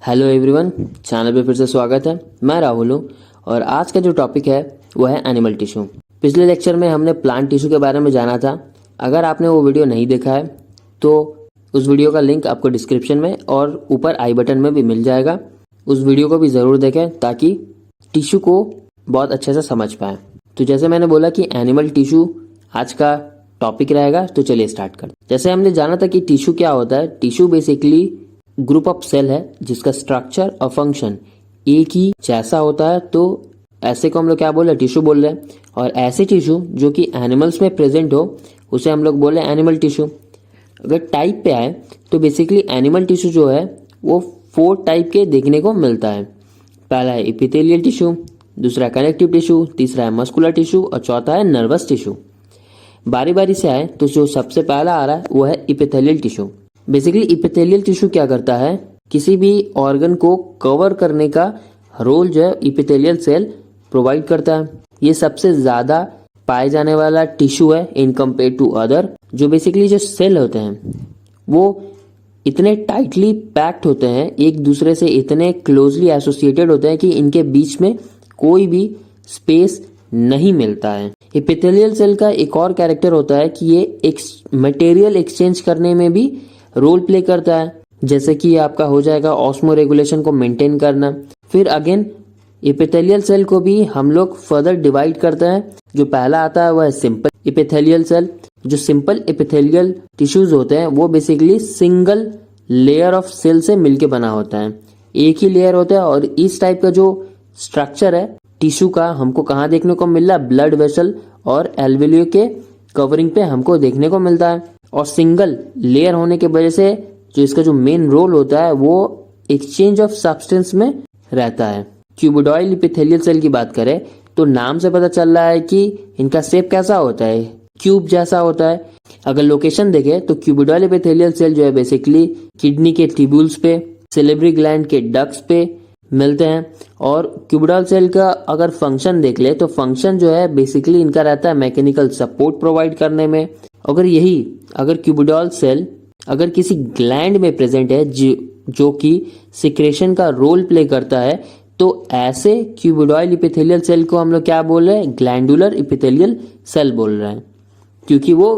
Hello everyone, channel पे फिर से स्वागत है। मैं राहुल हूँ और आज का जो टॉपिक है वो है एनिमल टिश्यू। पिछले लेक्चर में हमने प्लांट टिश्यू के बारे में जाना था। अगर आपने वो वीडियो नहीं देखा है तो उस वीडियो का लिंक आपको डिस्क्रिप्शन में और ऊपर आई बटन में भी मिल जाएगा। उस वीडियो को भी ज़रूर देखें ताकि टिश्यू को बहुत अच्छे से समझ पाएँ। तो जैसे मैंने बोला कि एनिमल टिश्यू आज का टॉपिक रहेगा, तो चलिए स्टार्ट करते हैं। जैसे हमने जाना था कि टिश्यू क्या होता है। Tissue basically group of cell है जिसका स्ट्रक्चर और फंक्शन एक ही जैसा होता है, तो ऐसे को हम लोग क्या बोल रहे हैं, टिश्यू बोल रहे हैं। और ऐसे टिश्यू जो कि एनिमल्स में प्रेजेंट हो उसे हम लोग बोल रहे हैं एनिमल टिश्यू। अगर टाइप पे आए तो बेसिकली एनिमल टिश्यू जो है वो 4 टाइप के देखने को मिलता है। पहला है एपिथेलियल टिश्यू, दूसरा है कनेक्टिव टिश्यू, तीसरा है मस्कुलर टिश्यू और चौथा है नर्वस टिश्यू। बारी बारी से आए तो जो सबसे पहला आ रहा है वो है epithelial tissue. Basically epithelial tissue क्या करता है, किसी भी ऑर्गन को कवर करने का रोल जो है एपिथेलियल सेल प्रोवाइड करता है। ये सबसे ज्यादा पाए जाने वाला टिश्यू है इन कंपेयर टू अदर। जो बेसिकली जो सेल होते हैं वो इतने टाइटली पैक्ड होते हैं, एक दूसरे से इतने क्लोजली एसोसिएटेड होते हैं कि इनके बीच में कोई भी स्पेस नहीं मिलता है। एपिथेलियल सेल का एक और कैरेक्टर होता है कि ये एक मटेरियल एक्सचेंज करने में भी रोल प्ले करता है। जैसे कि आपका हो जाएगा ऑस्मो रेगुलेशन को मेंटेन करना। फिर अगेन एपिथेलियल सेल को भी हम लोग फर्दर डिवाइड करते हैं। जो पहला आता है वह है सिंपल एपिथेलियल सेल। जो सिंपल एपिथेलियल टिश्यूज होते हैं वो basically single layer of cell से मिलके बना होता है, एक ही लेयर होता है। और इस टाइप का जो स्ट्रक्चर है टिश्यू का हमको कहाँ देखने को मिल रहा है, ब्लड वेसल और एल्वेलियो के कवरिंग पे हमको देखने को मिलता है। और सिंगल लेयर होने की वजह से जो इसका जो मेन रोल होता है वो एक्सचेंज ऑफ सब्सटेंस में रहता है। क्यूबिडॉयल एपिथेलियल सेल की बात करें तो नाम से पता चल रहा है कि इनका शेप कैसा होता है, क्यूब जैसा होता है। अगर लोकेशन देखें तो क्यूबिडॉयल एपिथेलियल सेल जो है बेसिकली किडनी के ट्यूब्यूल्स पे, सिलिब्री ग्लैंड के डक्ट्स पे मिलते हैं। और क्यूबिडॉयल सेल का अगर फंक्शन देख ले तो फंक्शन जो है बेसिकली इनका रहता है मैकेनिकल सपोर्ट प्रोवाइड करने में। अगर क्यूबिडॉयल सेल अगर किसी ग्लैंड में प्रेजेंट है जो कि सिक्रेशन का रोल प्ले करता है, तो ऐसे क्यूबिडॉयल एपिथेलियल सेल को हम लोग क्या बोल रहे हैं, ग्लैंडुलर एपिथेलियल सेल बोल रहे हैं, क्योंकि वो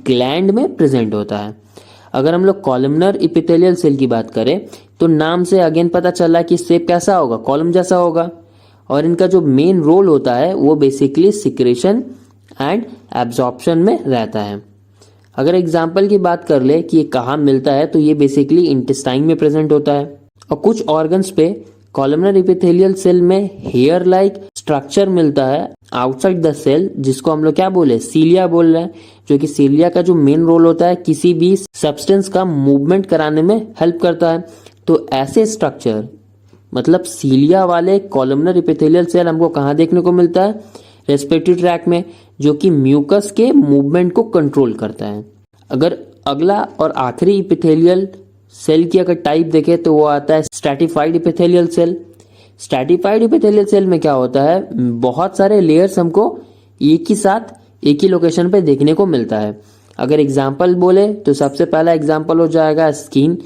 ग्लैंड में प्रेजेंट होता है। अगर हम लोग कॉलमनर एपिथेलियल सेल की बात करें तो नाम से अगेन पता चल रहा है कि शेप कैसा होगा, कॉलम जैसा होगा। और इनका जो मेन रोल होता है वो बेसिकली सिक्रेशन एंड एब्जॉर्प्शन में रहता है। अगर एग्जाम्पल की बात कर ले कि ये कहाँ मिलता है तो ये बेसिकली इंटेस्टाइन में प्रेजेंट होता है। और कुछ ऑर्गन्स पे कॉलमनर एपिथेलियल सेल में हेयर लाइक स्ट्रक्चर मिलता है आउटसाइड द सेल, जिसको हम लोग क्या बोले, सीलिया बोल रहे हैं। जो कि सीलिया का जो मेन रोल होता है किसी भी सब्सटेंस का मूवमेंट कराने में हेल्प करता है। तो ऐसे स्ट्रक्चर मतलब सीलिया वाले कॉलमनर एपिथेलियल सेल हमको कहाँ देखने को मिलता है, रेस्पिरेटरी ट्रैक्ट में, जो कि म्यूकस के मूवमेंट को कंट्रोल करता है। अगर अगला और आखिरी एपिथेलियल सेल की अगर टाइप देखें तो वो आता है stratified epithelial cell. Stratified epithelial cell में क्या होता है, बहुत सारे लेयर्स हमको एक ही साथ एक ही लोकेशन पे देखने को मिलता है। अगर एग्जाम्पल बोले तो सबसे पहला एग्जाम्पल हो जाएगा स्किन।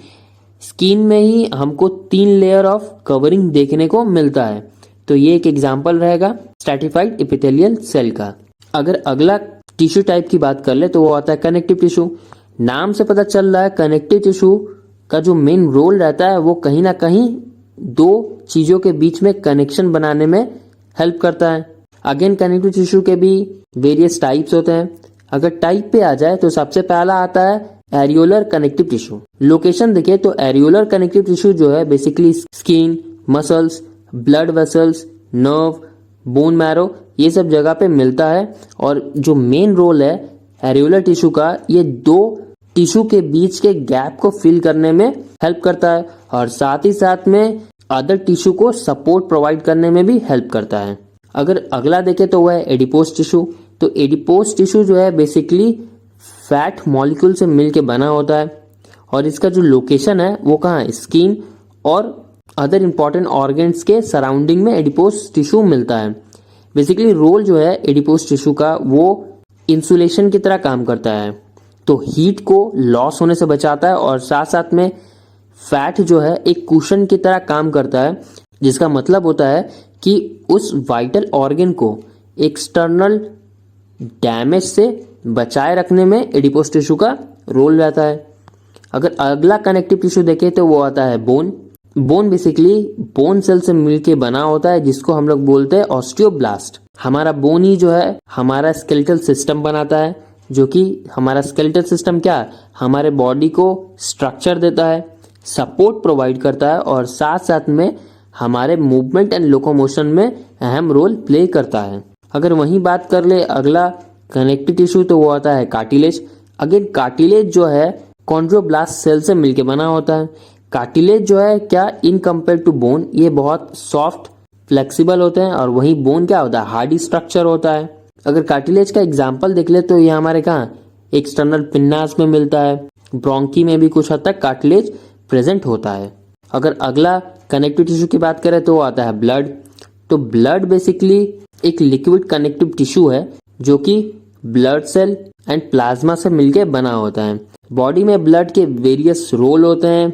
स्किन में ही हमको 3 लेयर ऑफ कवरिंग देखने को मिलता है, तो ये एक एग्जाम्पल रहेगा स्ट्रैटिफाइड एपिथेलियल सेल का। अगर अगला टिश्यू टाइप की बात कर ले तो वो आता है कनेक्टिव टिश्यू। नाम से पता चल रहा है कनेक्टिव टिश्यू का जो मेन रोल रहता है वो कहीं ना कहीं 2 चीजों के बीच में कनेक्शन बनाने में हेल्प करता है। अगेन कनेक्टिव टिश्यू के भी वेरियस टाइप्स होते हैं। अगर टाइप पे आ जाए तो सबसे पहला आता है एरियोलर कनेक्टिव टिश्यू। लोकेशन देखे तो एरियोलर कनेक्टिव टिश्यू जो है basically skin, muscles, blood vessels, nerve, bone marrow, ये सब जगह पे मिलता है। और जो मेन रोल है एरियोलर टिश्यू का, ये 2 टिश्यू के बीच के गैप को फिल करने में हेल्प करता है और साथ ही साथ में अदर टिश्यू को सपोर्ट प्रोवाइड करने में भी हेल्प करता है। अगर अगला देखें तो वह है एडिपोज टिश्यू। तो एडिपोज टिश्यू जो है बेसिकली फैट मॉलिक्यूल से मिलके बना होता है और इसका जो लोकेशन है वो कहाँ है, स्किन और अदर इंपॉर्टेंट ऑर्गन्स के सराउंडिंग में एडिपोज टिश्यू मिलता है। बेसिकली रोल जो है एडिपोज टिश्यू का वो इंसुलेशन की तरह काम करता है, तो हीट को लॉस होने से बचाता है और साथ साथ में फैट जो है एक कुशन की तरह काम करता है, जिसका मतलब होता है कि उस वाइटल ऑर्गन को एक्सटर्नल डैमेज से बचाए रखने में एडिपोज टिश्यू का रोल रहता है। अगर अगला कनेक्टिव टिश्यू देखें तो वो आता है bone. Bone basically bone cell से मिलके बना होता है, जिसको हम लोग बोलते हैं ऑस्टियोब्लास्ट। हमारा बोन ही जो है हमारा स्केलेटल सिस्टम बनाता है, जो कि हमारा स्केलेटल सिस्टम क्या है, हमारे बॉडी को स्ट्रक्चर देता है, सपोर्ट प्रोवाइड करता है और साथ साथ में हमारे मूवमेंट एंड लोकोमोशन में अहम रोल प्ले करता है। अगर वहीं बात कर ले अगला कनेक्टिव टिश्यू तो वो आता है कार्टिलेज। अगेन कार्टिलेज जो है कॉन्ड्रोब्लास्ट सेल से मिलके बना होता है। कार्टिलेज जो है क्या इन कंपेयर टू बोन ये बहुत सॉफ्ट फ्लेक्सिबल होते हैं, और वहीं बोन क्या होता है, हार्डी स्ट्रक्चर होता है। अगर कार्टिलेज का एग्जांपल देख ले तो ये हमारे कहाँ एक्सटर्नल पिन्नास में मिलता है, ब्रोंकी में भी कुछ हद तक कार्टिलेज प्रेजेंट होता है। अगर अगला कनेक्टिव टिश्यू की बात करें तो वो आता है ब्लड। तो ब्लड बेसिकली एक लिक्विड कनेक्टिव टिश्यू है जो कि ब्लड सेल एंड प्लाज्मा से मिलके बना होता है। बॉडी में ब्लड के वेरियस रोल होते हैं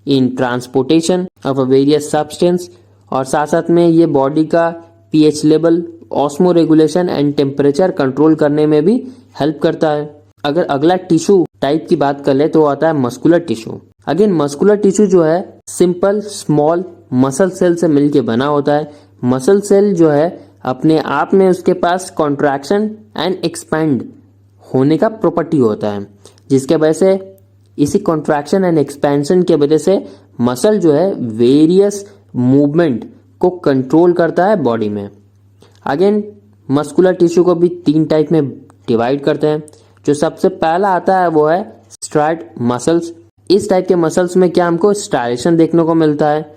इन transportation of a various substance, और साथ साथ में ये बॉडी का pH level, osmo regulation and temperature control करने में भी हेल्प करता है। अगर अगला टिश्यू टाइप की बात कर ले तो आता है muscular tissue. Again muscular tissue जो है सिंपल स्मॉल मसल सेल से मिलके बना होता है। मसल सेल जो है अपने आप में उसके पास कॉन्ट्रैक्शन एंड एक्सपैंड होने का प्रॉपर्टी होता है, जिसके वजह से इसी कॉन्ट्रैक्शन एंड एक्सपेंशन के वजह से मसल जो है वेरियस मूवमेंट को कंट्रोल करता है बॉडी में। अगेन मस्कुलर टिश्यू को भी 3 टाइप में डिवाइड करते हैं। जो सबसे पहला आता है वो है स्ट्राइड मसल्स। इस टाइप के मसल्स में क्या हमको स्टाइलेशन देखने को मिलता है।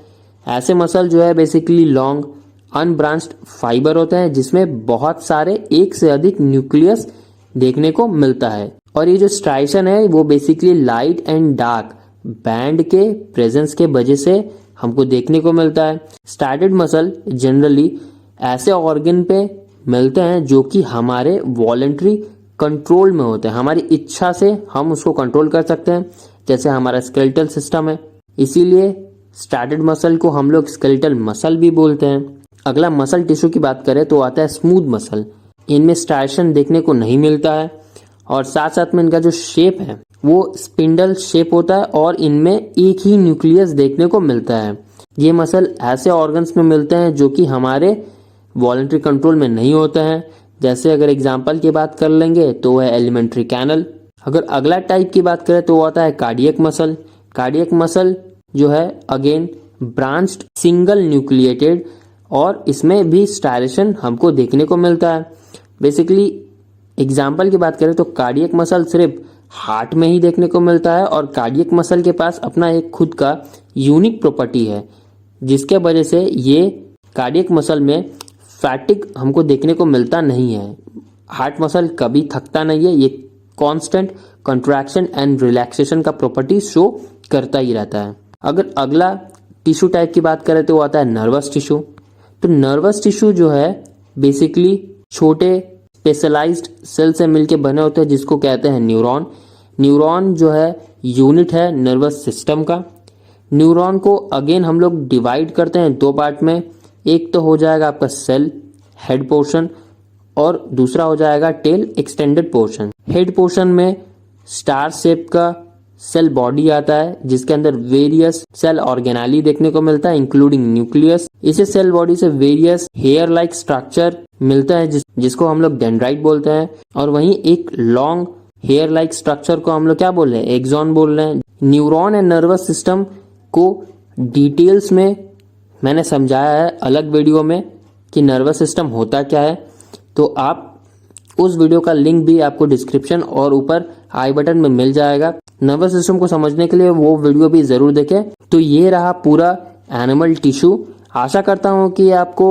ऐसे मसल जो है बेसिकली लॉन्ग अनब्रांच्ड फाइबर होते हैं, जिसमें बहुत सारे एक से अधिक न्यूक्लियस देखने को मिलता है। और ये जो स्ट्राइशन है वो basically light and dark band के प्रेजेंस के वजह से हमको देखने को मिलता है। स्टार्टेड मसल जनरली ऐसे ऑर्गन पे मिलते हैं जो कि हमारे वॉलेंट्री कंट्रोल में होते हैं, हमारी इच्छा से हम उसको कंट्रोल कर सकते हैं, जैसे हमारा स्केलेटल सिस्टम है। इसीलिए स्टार्टेड मसल को हम लोग स्केलेटल मसल भी बोलते हैं। अगला मसल टिश्यू की बात करें तो आता है स्मूथ मसल। इनमें स्ट्राइशन देखने को नहीं मिलता है, और साथ साथ में इनका जो शेप है वो स्पिंडल शेप होता है, और इनमें एक ही न्यूक्लियस देखने को मिलता है। ये मसल ऐसे ऑर्गन्स में मिलते हैं जो कि हमारे वॉलेंट्री कंट्रोल में नहीं होते हैं। जैसे अगर एग्जाम्पल की बात कर लेंगे तो वह एलिमेंट्री कैनल। अगर अगला टाइप की बात करें तो वो आता है कार्डियक मसल। कार्डियक मसल जो है अगेन ब्रांच्ड सिंगल न्यूक्लिएटेड, और इसमें भी स्टाइलेशन हमको देखने को मिलता है। बेसिकली एग्जाम्पल की बात करें तो कार्डियक मसल सिर्फ हार्ट में ही देखने को मिलता है, और कार्डियक मसल के पास अपना एक खुद का यूनिक प्रॉपर्टी है, जिसके वजह से ये कार्डियक मसल में फैटिग हमको देखने को मिलता नहीं है। हार्ट मसल कभी थकता नहीं है, ये कांस्टेंट कंट्रैक्शन एंड रिलैक्सेशन का प्रॉपर्टी शो करता ही रहता है। अगर अगला टिश्यू टाइप की बात करें तो वो आता है नर्वस टिश्यू। तो नर्वस टिश्यू जो है बेसिकली छोटे स्पेशलाइज्ड सेल से मिलके बने होते हैं, जिसको कहते हैं न्यूरॉन। न्यूरॉन जो है यूनिट है नर्वस सिस्टम का। न्यूरॉन को अगेन हम लोग डिवाइड करते हैं 2 पार्ट में। एक तो हो जाएगा आपका सेल हेड पोर्शन, और दूसरा हो जाएगा tail extended portion. Head portion में स्टार शेप का सेल बॉडी आता है, जिसके अंदर वेरियस सेल ऑर्गेनाली देखने को मिलता है, इंक्लूडिंग न्यूक्लियस। इसे सेल बॉडी से वेरियस हेयर लाइक स्ट्रक्चर मिलता है, जिसको हम लोग डेंड्राइट बोलते हैं। और वहीं एक लॉन्ग हेयर लाइक स्ट्रक्चर को हम लोग क्या बोल रहे हैं, एक्सॉन बोल रहे हैं। न्यूरॉन एंड नर्वस सिस्टम को डिटेल्स में मैंने समझाया है अलग वीडियो में कि नर्वस सिस्टम होता क्या है, तो आप उस वीडियो का लिंक भी आपको डिस्क्रिप्शन और ऊपर आई बटन में मिल जाएगा। नर्वस सिस्टम को समझने के लिए वो वीडियो भी जरूर देखें। तो ये रहा पूरा एनिमल टिश्यू। आशा करता हूँ कि आपको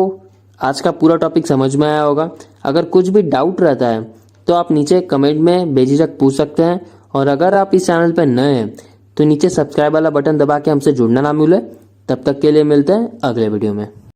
आज का पूरा टॉपिक समझ में आया होगा। अगर कुछ भी डाउट रहता है तो आप नीचे कमेंट में बेझिझक पूछ सकते हैं, और अगर आप इस चैनल पर नए हैं तो नीचे सब्सक्राइब वाला बटन दबा के हमसे जुड़ना ना भूलें। तब तक के लिए मिलते हैं अगले वीडियो में।